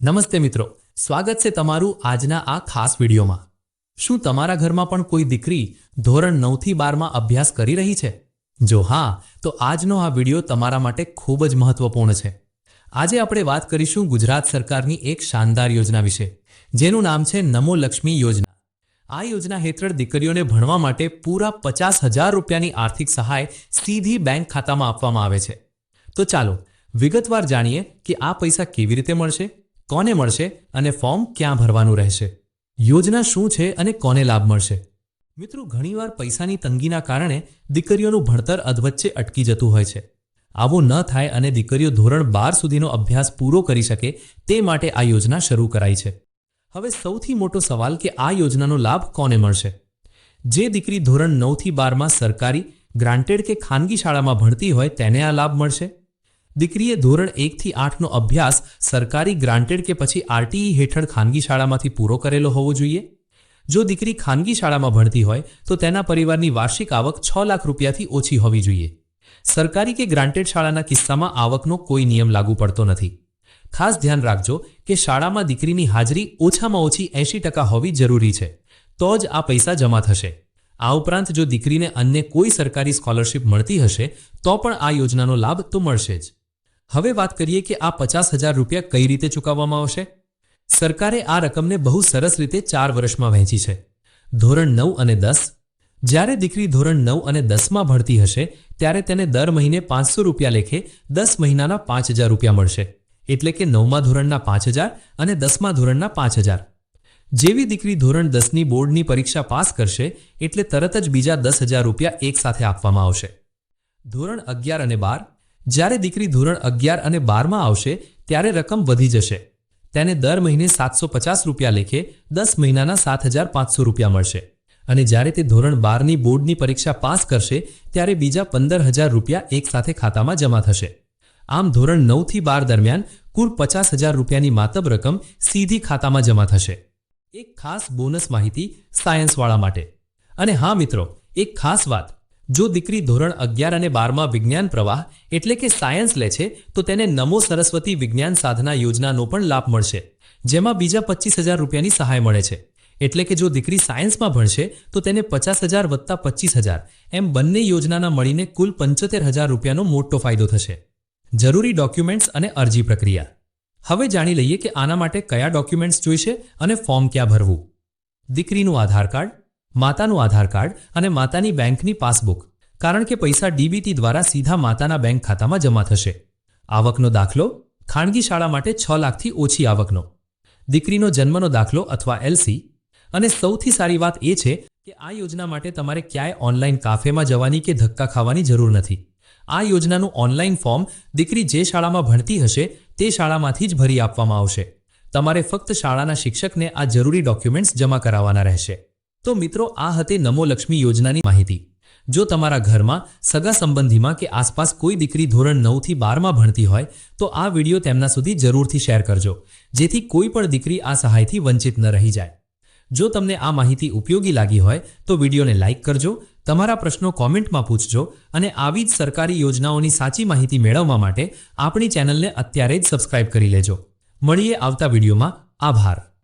નમસ્તે મિત્રો, સ્વાગત છે તમારું આજના આ ખાસ વિડીયોમાં। શું તમારા ઘરમાં પણ કોઈ દીકરી ધોરણ 9 થી 12માં અભ્યાસ કરી રહી છે? જો હા, તો આજનો આ વિડીયો તમારા માટે ખૂબ જ મહત્વપૂર્ણ છે। આજે આપણે વાત કરીશું ગુજરાત સરકારની એક શાનદાર યોજના વિશે, જેનું નામ છે નમો લક્ષ્મી યોજના। આ યોજના હેઠળ દીકરીઓને ભણવા માટે પૂરા 50,000 રૂપિયાની આર્થિક સહાય સીધી બેંક ખાતામાં આપવામાં આવે છે। તો ચાલો વિગતવાર જાણીએ કે આ પૈસા કેવી રીતે મળશે, કોને મળશે અને ફોર્મ ક્યાં ભરવાનું રહેશે। યોજના શું છે અને કોને લાભ મળશે? મિત્રો, ઘણીવાર પૈસાની તંગીના કારણે દીકરીઓનું ભણતર અધવચ્ચે અટકી જતું હોય છે। આવું ન થાય અને દીકરીઓ ધોરણ 12 સુધીનો અભ્યાસ પૂરો કરી શકે તે માટે આ યોજના શરૂ કરાઈ છે। હવે સૌથી મોટો સવાલ કે આ યોજનાનો લાભ કોને મળશે? જે દીકરી ધોરણ 9 થી 12માં સરકારી, ગ્રાન્ટેડ કે ખાનગી શાળામાં ભણતી હોય તેને આ લાભ મળશે। દીકરીએ ધોરણ 1 થી 8નો અભ્યાસ સરકારી, ગ્રાન્ટેડ કે પછી આરટીઈ હેઠળ ખાનગી શાળામાંથી પૂરો કરેલો હોવો જોઈએ। જો દીકરી ખાનગી શાળામાં ભણતી હોય તો તેના પરિવારની વાર્ષિક આવક 6 લાખ રૂપિયાથી ઓછી હોવી જોઈએ। સરકારી કે ગ્રાન્ટેડ શાળાના કિસ્સામાં આવકનો કોઈ નિયમ લાગુ પડતો નથી। ખાસ ધ્યાન રાખજો કે શાળામાં દીકરીની હાજરી ઓછામાં ઓછી 80% હોવી જરૂરી છે, તો જ આ પૈસા જમા થશે। આ ઉપરાંત જો દીકરીને અન્ય કોઈ સરકારી સ્કોલરશિપ મળતી હશે તો પણ આ યોજનાનો લાભ તો મળશે જ। હવે વાત કરીએ કે આ 50,000 રૂપિયા કઈ રીતે ચૂકવવામાં આવશે। સરકારે આ રકમને બહુ સરસ રીતે 4 વર્ષમાં વહેંચી છે। ધોરણ 9 અને 10, જ્યારે દીકરી ધોરણ 9 અને 10માં ભણતી હશે ત્યારે તેને દર મહિને 500 રૂપિયા લેખે 10 મહિનાના 5,000 રૂપિયા મળશે, એટલે કે 9મા ધોરણના 5,000 અને 10મા ધોરણના 5,000। જેવી દીકરી ધોરણ 10ની બોર્ડની પરીક્ષા પાસ કરશે એટલે તરત જ બીજા 10,000 રૂપિયા એકસાથે આપવામાં આવશે। ધોરણ 11 અને 12, જ્યારે દીકરી ધોરણ 11 અને 12માં આવશે ત્યારે રકમ વધી જશે। તેને દર મહિને 750 રૂપિયા લેખે 10 મહિનાના 7,500 રૂપિયા મળશે, અને જ્યારે તે ધોરણ 12ની બોર્ડની પરીક્ષા પાસ કરશે ત્યારે બીજા 15,000 રૂપિયા એકસાથે ખાતામાં જમા થશે। આમ ધોરણ 9 થી 12 દરમિયાન કુલ 50,000 રૂપિયાની માતબ રકમ સીધી ખાતામાં જમા થશે। એક ખાસ બોનસ માહિતી સાયન્સવાળા માટે। અને હા મિત્રો, એક ખાસ વાત, જો દીકરી ધોરણ 11 અને 12માં વિજ્ઞાન પ્રવાહ એટલે કે સાયન્સ લે છે તો તેને નમો સરસ્વતી વિજ્ઞાન સાધના યોજનાનો પણ લાભ મળશે, જેમાં બીજા 25,000 રૂપિયાની સહાય મળે છે। એટલે કે જો દીકરી સાયન્સમાં ભણશે તો તેને 50,000 વત્તા 25,000 એમ બંને યોજનાના મળીને કુલ 75,000 રૂપિયાનો મોટો ફાયદો થશે। જરૂરી ડોક્યુમેન્ટ્સ અને અરજી પ્રક્રિયા। હવે જાણી લઈએ કે આના માટે કયા ડોક્યુમેન્ટ્સ જોઈશે અને ફોર્મ ક્યાં ભરવું। દીકરીનું આધાર કાર્ડ, માતાનું આધાર કાર્ડ અને માતાની બેંકની પાસબુક, કારણ કે પૈસા ડીબીટી દ્વારા સીધા માતાના બેંક ખાતામાં જમા થશે। આવકનો દાખલો, ખાનગી શાળા માટે 6 લાખથી ઓછી આવકનો। દીકરીનો જન્મનો દાખલો અથવા એલસી। અને સૌથી સારી વાત એ છે કે આ યોજના માટે તમારે ક્યાંય ઓનલાઈન કાફેમાં જવાની કે ધક્કા ખાવાની જરૂર નથી। આ યોજનાનું ઓનલાઈન ફોર્મ દીકરી જે શાળામાં ભણતી હશે તે શાળામાંથી જ ભરી આપવામાં આવશે। તમારે ફક્ત શાળાના શિક્ષકને આ જરૂરી ડોક્યુમેન્ટ્સ જમા કરાવવાના રહેશે। તો મિત્રો, આ હતી નમો લક્ષ્મી યોજનાની માહિતી। જો તમારા ઘરમાં, સગા સંબંધીમાં કે આસપાસ કોઈ દીકરી ધોરણ 9 થી 12માં ભણતી હોય તો આ વિડીયો તેમના સુધી જરૂરથી શેર કરજો, જેથી કોઈ પણ દીકરી આ સહાયથી વંચિત ન રહી જાય। જો તમને આ માહિતી ઉપયોગી લાગી હોય તો વિડીયોને લાઇક કરજો, તમારા પ્રશ્નો કોમેન્ટમાં પૂછજો અને આવી જ સરકારી યોજનાઓની સાચી માહિતી મેળવવા માટે આપણી ચેનલને અત્યારે જ સબસ્ક્રાઇબ કરી લેજો। મળીએ આવતા વિડીયોમાં। આભાર।